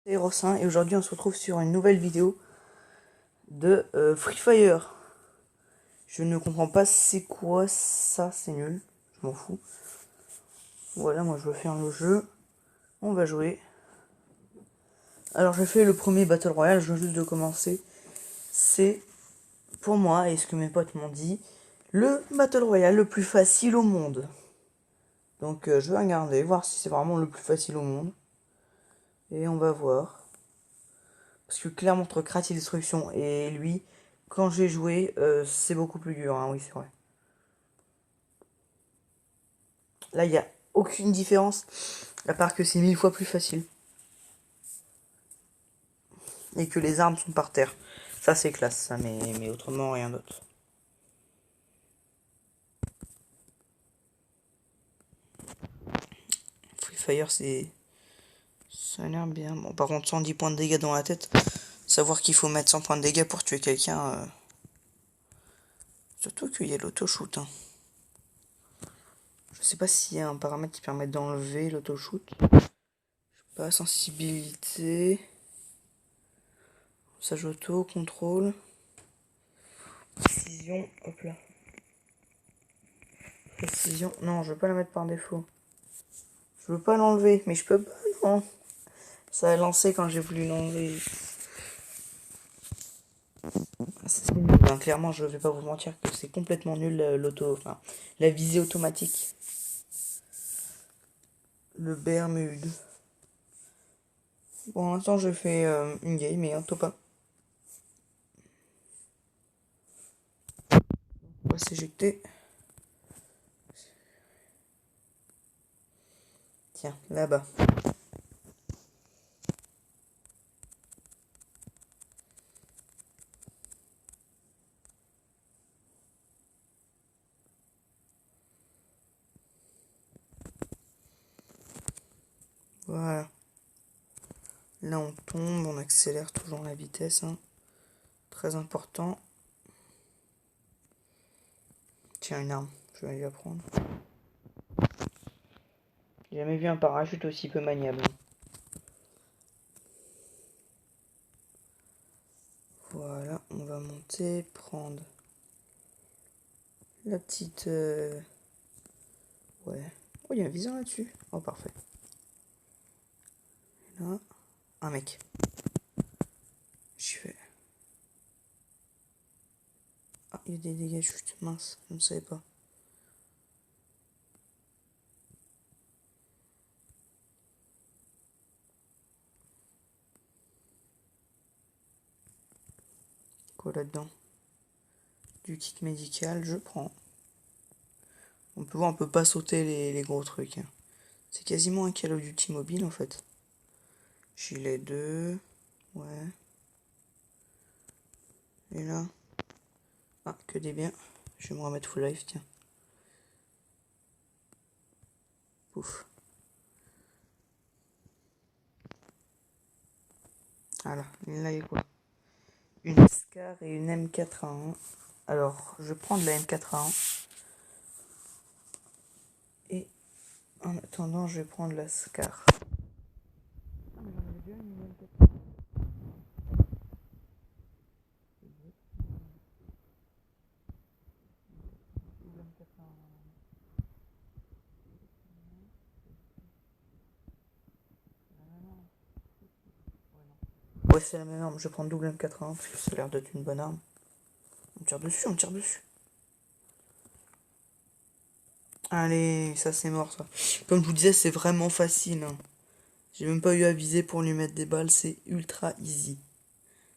C'est Rossin et aujourd'hui on se retrouve sur une nouvelle vidéo de Free Fire. Je ne comprends pas c'est quoi ça, c'est nul, je m'en fous. Voilà, moi je veux faire le jeu, on va jouer. Alors je fais le premier Battle Royale, je viens juste de commencer. C'est pour moi, et ce que mes potes m'ont dit, le Battle Royale le plus facile au monde. Donc je vais regarder, voir si c'est vraiment le plus facile au monde. Et on va voir. Parce que clairement entre Krat et Destruction et lui, quand j'ai joué, c'est beaucoup plus dur, hein, oui c'est vrai. Là, il n'y a aucune différence, à part que c'est 1000 fois plus facile. Et que les armes sont par terre. Ça, c'est classe, ça, mais autrement, rien d'autre. Free Fire, c'est... Ça a l'air bien. Bon, par contre, 110 points de dégâts dans la tête. Savoir qu'il faut mettre 100 points de dégâts pour tuer quelqu'un. Surtout qu'il y a l'auto-shoot. Hein. Je sais pas s'il y a un paramètre qui permet d'enlever l'auto-shoot. Je sais pas, sensibilité. Sage auto, contrôle. Précision, hop là. Précision, non, je veux pas la mettre par défaut. Je veux pas l'enlever, mais je peux pas, non. Ça a lancé quand j'ai voulu l'enlever. C'est nul, hein. Clairement, je vais pas vous mentir que c'est complètement nul enfin, la visée automatique. Le Bermude. Pour l'instant, je fais une game et un top 1. On va s'éjecter. Tiens, là-bas. Voilà. Là, on tombe, on accélère toujours la vitesse. Hein. Très important. Tiens, une arme. Je vais aller la prendre. J'ai jamais vu un parachute aussi peu maniable. Voilà, on va monter, prendre la petite... Ouais. Oh, il y a un viseur là-dessus. Oh, parfait. Et là, un mec. Je fais... Ah, il y a des dégâts juste. Mince, je ne savais pas. Quoi là-dedans? Du kit médical, je prends. On peut voir, on peut pas sauter les gros trucs. Hein. C'est quasiment un Call of Duty mobile en fait. Gilet 2. Ouais. Et là. Ah, que des biens. Je vais me remettre full life, tiens. Pouf. Voilà, là il y a quoi? Une Scar et une M4A1. Alors, je prends de la M4A1. Et en attendant, je vais prendre la Scar. Ah, mais j'en avais déjà une M4A1. Ouais, c'est la même arme. Je vais prendre double M4A1 parce que ça a l'air d'être une bonne arme. On tire dessus, on tire dessus. Allez, ça c'est mort ça. Comme je vous disais, c'est vraiment facile. Hein. J'ai même pas eu à viser pour lui mettre des balles, c'est ultra easy.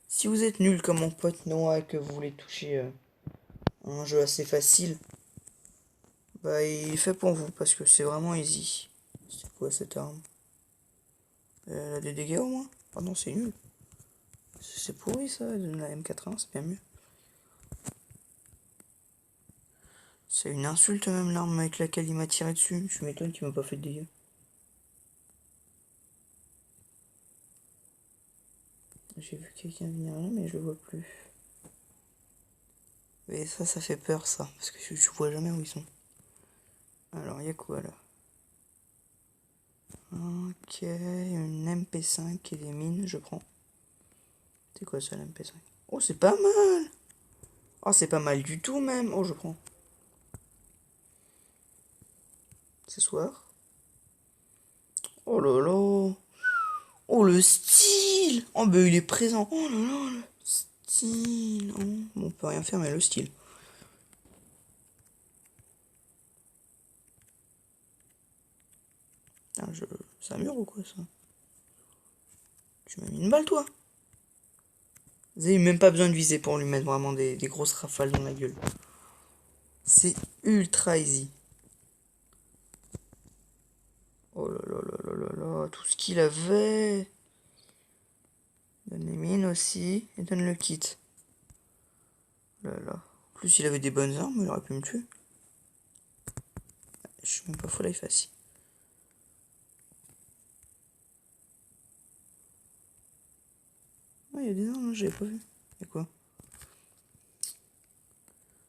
Si vous êtes nul comme mon pote Noah et que vous voulez toucher un jeu assez facile, bah il est fait pour vous parce que c'est vraiment easy. C'est quoi cette arme? Elle a des dégâts au moins? Ah non, c'est nul. C'est pourri ça, la M81, c'est bien mieux. C'est une insulte même l'arme avec laquelle il m'a tiré dessus. Je m'étonne qu'il m'a pas fait de dégâts. J'ai vu quelqu'un venir là, mais je le vois plus. Et ça fait peur ça, parce que je vois jamais où ils sont. Alors, il y a quoi là? Ok, une MP5 et des mines, je prends. C'est quoi ça, la MP5? Oh, c'est pas mal! Oh, c'est pas mal du tout, même! Oh, je prends. Ce soir. Oh là là! Oh, le style! Oh, bah, il est présent! Oh là là, le style! Oh, bon, on peut rien faire, mais le style. Ah, c'est un mur ou quoi, ça? Tu m'as mis une balle, toi? Vous avez même pas besoin de viser pour lui mettre vraiment des grosses rafales dans la gueule. C'est ultra easy. Oh là là là là là là, tout ce qu'il avait. Donne les mines aussi, et donne le kit. Là là. En plus, il avait des bonnes armes, il aurait pu me tuer. Je suis même pas fou life facile. Ah, il y a des armes, j'avais pas vu. Et quoi?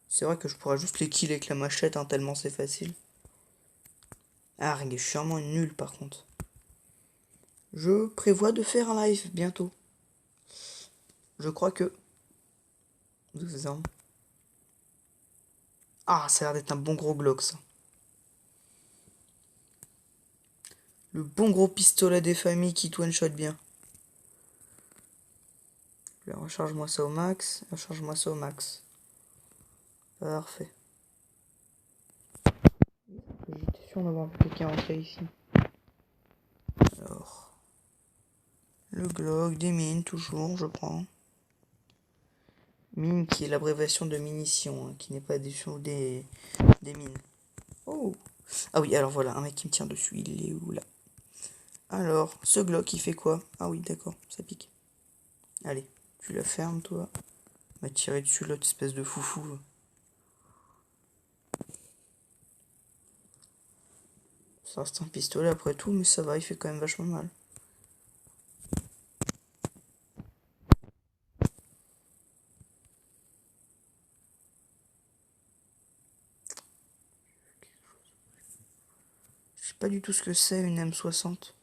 C'est vrai que je pourrais juste les kill avec la machette, hein, tellement c'est facile. Ah, regarde, je suis vraiment nul par contre. Je prévois de faire un live bientôt. Je crois que... D'où ces armes? Ah, ça a l'air d'être un bon gros Glock, ça. Le bon gros pistolet des familles qui te one-shot bien. Recharge-moi ça au max. Recharge-moi ça au max. Parfait. J'étais sûr d'avoir vu quelqu'un rentrer ici. Alors. Le Glock, des mines, toujours, je prends. Mine qui est l'abréviation de munitions, hein, qui n'est pas des mines. Oh! Ah oui, alors voilà, un mec qui me tient dessus, il est où là? Alors, ce Glock, il fait quoi? Ah oui, d'accord, ça pique. Allez, tu la fermes, toi. M'a tiré dessus l'autre espèce de foufou. Ça reste un pistolet après tout, mais ça va, il fait quand même vachement mal. Je sais pas du tout ce que c'est une M60.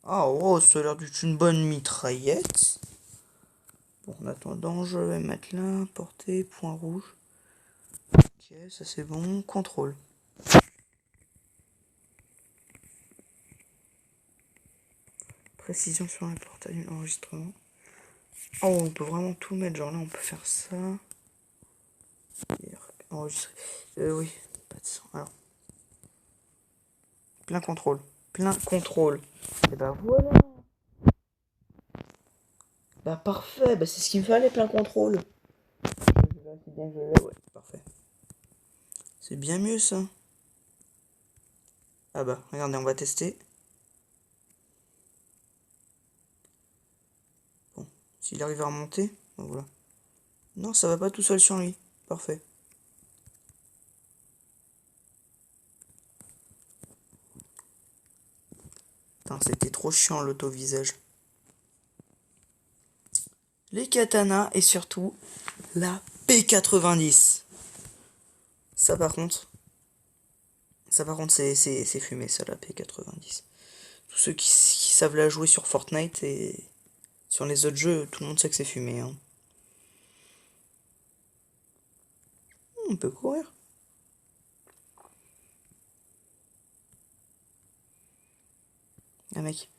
Ah oh, ça a l'air d'être une bonne mitraillette. Bon, en attendant, je vais mettre là, portée, point rouge. Ok, ça c'est bon, contrôle. Précision sur le portail d'enregistrement. Oh, on peut vraiment tout mettre, genre là on peut faire ça. Enregistrer. Oui, pas de son. Alors, plein contrôle. Plein contrôle. Et bah voilà. Bah parfait, bah c'est ce qu'il me fallait, plein contrôle. C'est bien que je l'ai, ouais, parfait. C'est bien mieux ça. Ah bah, regardez, on va tester. Bon, s'il arrive à remonter, bah voilà. Non, ça va pas tout seul sur lui. Parfait. Putain, c'était trop chiant l'auto-visage. Les katanas et surtout la P90. Ça par contre, c'est fumé ça, la P90. Tous ceux qui savent la jouer sur Fortnite et sur les autres jeux, tout le monde sait que c'est fumé, hein. On peut courir. Ah mec,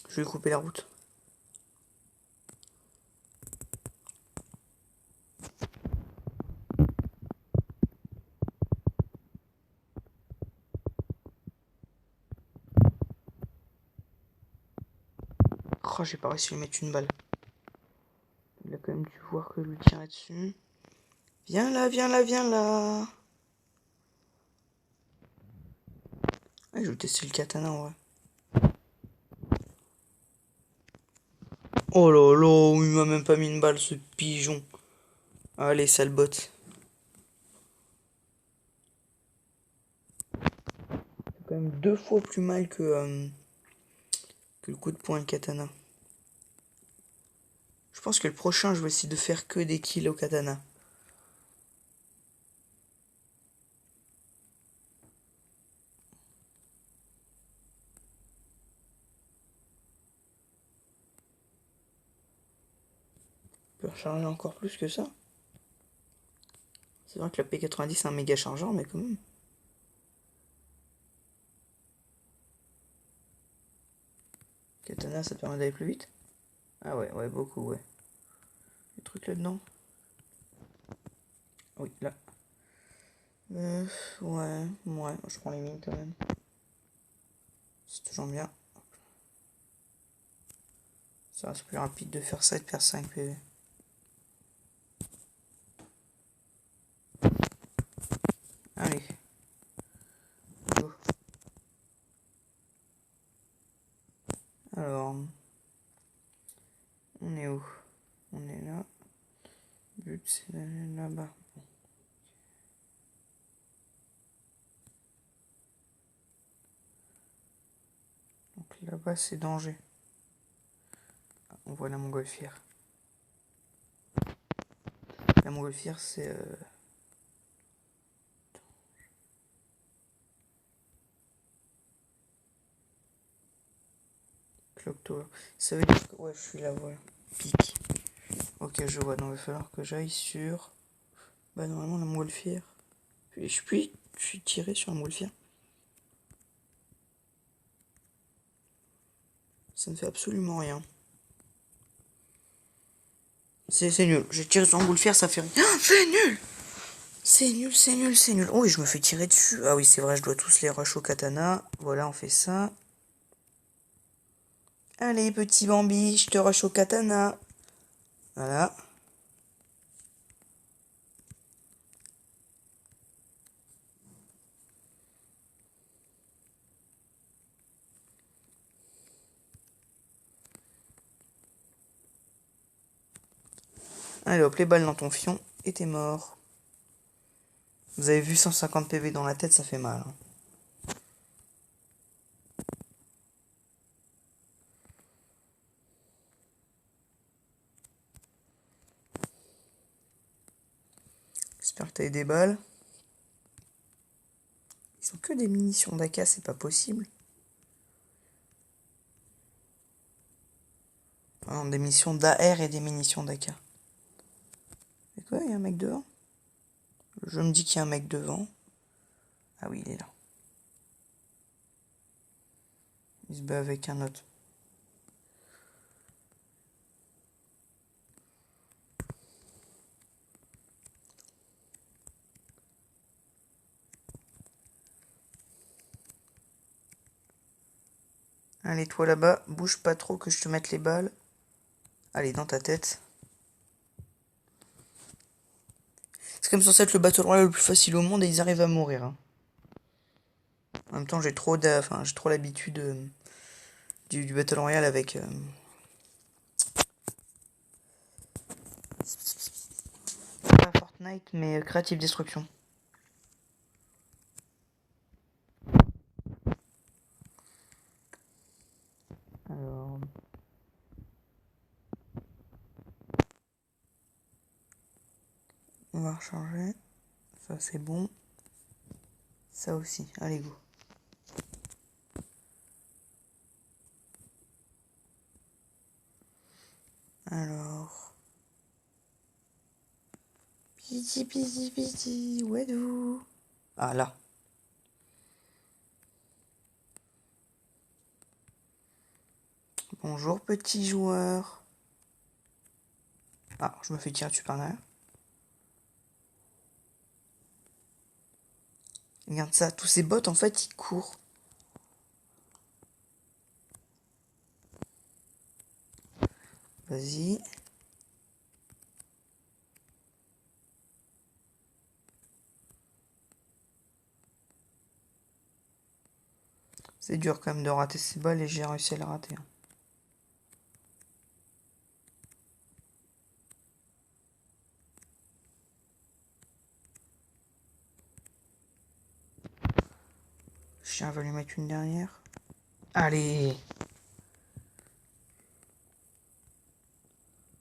je vais couper la route. Oh, j'ai pas réussi à lui mettre une balle. Il a quand même dû voir que je lui tirais dessus. Viens là, viens là, viens là. Ah, je vais tester le katana en vrai. Oh là là, il m'a même pas mis une balle ce pigeon. Allez, sale botte. C'est quand même 2 fois plus mal que le coup de poing le katana. Je pense que le prochain, je vais essayer de faire que des kills au katana. peut recharger encore plus que ça. C'est vrai que la P90 c'est un méga chargeur, mais quand même. Katana, ça te permet d'aller plus vite? Ah ouais, ouais, beaucoup, ouais. Les trucs là-dedans? Oui, là. Ouais, je prends les mines quand même. C'est toujours bien. Ça reste plus rapide de faire ça et de faire 5 PV. Allez. Go. Alors. On est où? On est là. Le but c'est d'aller là-bas. Donc là-bas c'est danger. Ah, on voit la montgolfière. La montgolfière c'est... Clock Tower. Ça veut dire que... Ouais, je suis là, voilà. Pique. Ok, je vois. Donc il va falloir que j'aille sur... Bah normalement la montgolfière. Je suis tiré sur la montgolfière. Ça ne fait absolument rien. C'est nul. J'ai tiré sur la montgolfière, ça fait rien. Ah, c'est nul. C'est nul, c'est nul, c'est nul. Oh, et je me fais tirer dessus. Ah oui, c'est vrai, je dois tous les rush au katana. Voilà, on fait ça. Allez, petit Bambi, je te rush au katana. Voilà. Allez hop, les balles dans ton fion et t'es mort. Vous avez vu 150 PV dans la tête, ça fait mal. Hein. J'espère que t'as eu des balles. Ils ont que des munitions d'AK, c'est pas possible. Ah non, des munitions d'AR et des munitions d'AK. C'est quoi, il y a un mec devant? Je me dis qu'il y a un mec devant. Ah oui, il est là. Il se bat avec un autre. Allez, toi là-bas, bouge pas trop que je te mette les balles. Allez, dans ta tête. C'est comme censé être le Battle Royale le plus facile au monde et ils arrivent à mourir. Hein. En même temps, j'ai trop l'habitude du Battle Royale avec... pas Fortnite, mais Creative Destruction. Alors... On va recharger. Ça, c'est bon. Ça aussi. Allez, go. Alors... Piti, piti, piti. Où êtes-vous? Ah, là. Bonjour, petit joueur. Ah, je me fais tirer dessus par derrière. Regarde ça, tous ces bots, en fait, ils courent. Vas-y. C'est dur quand même de rater ces balles et j'ai réussi à les rater. Hein. Le chien va lui mettre une dernière. Allez!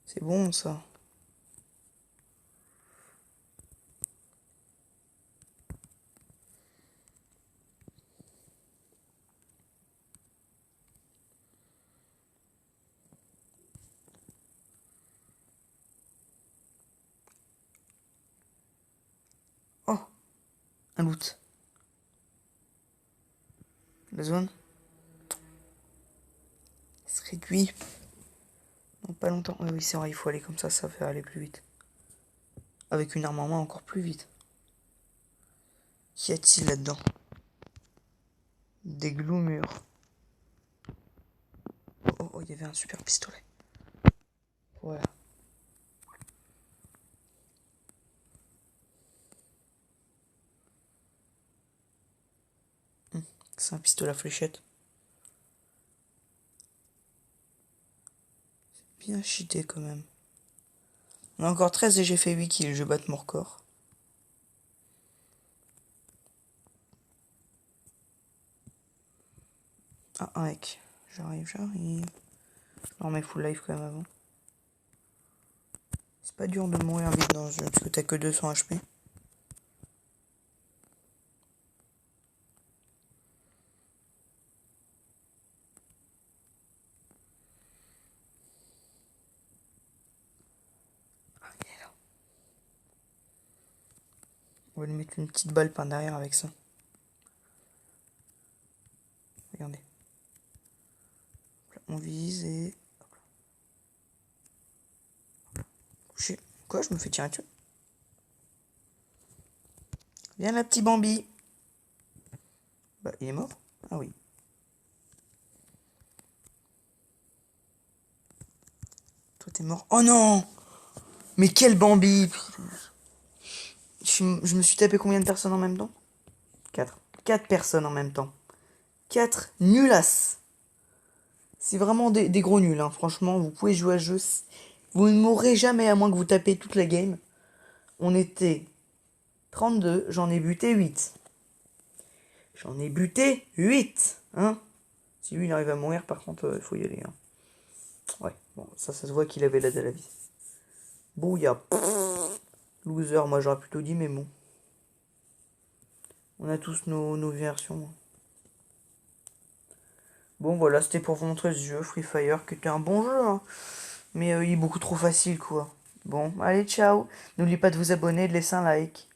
C'est bon ça. Un loot. La zone. Il se réduit. Non, pas longtemps. Oui, c'est vrai, il faut aller comme ça fait aller plus vite. Avec une arme en main encore plus vite. Qu'y a-t-il là-dedans? Des gloumures. Oh, il y avait un super pistolet. Voilà. C'est un pistolet à fléchette. C'est bien cheaté quand même. On a encore 13 et j'ai fait 8 kills. Je vais battre mon record. Ah, un mec. J'arrive. Je remets full life quand même avant. C'est pas dur de mourir vite dans ce jeu parce que t'as que 200 HP. Ah, il est là. On va lui mettre une petite balle par derrière avec ça. Regardez. On vise et... Quoi, je me fais tirer dessus? Viens la petite Bambi. Bah, il est mort? Ah oui. Toi, t'es mort. Oh non! Mais quel Bambi! Je me suis tapé combien de personnes en même temps? 4. 4 personnes en même temps. 4 nulasses. C'est vraiment des gros nuls, hein. Franchement, vous pouvez jouer à ce jeu. Vous ne mourrez jamais à moins que vous tapez toute la game. On était 32, j'en ai buté 8. J'en ai buté 8, hein. Si lui il arrive à mourir, par contre, il faut y aller, hein. Ouais, bon, ça se voit qu'il avait l'aide à la vie. Bouilla. Loser, moi j'aurais plutôt dit, mais bon. On a tous nos versions. Bon, voilà, c'était pour vous montrer ce jeu, Free Fire, qui était un bon jeu, hein. Mais il est beaucoup trop facile, quoi. Bon, allez, ciao. N'oubliez pas de vous abonner et de laisser un like.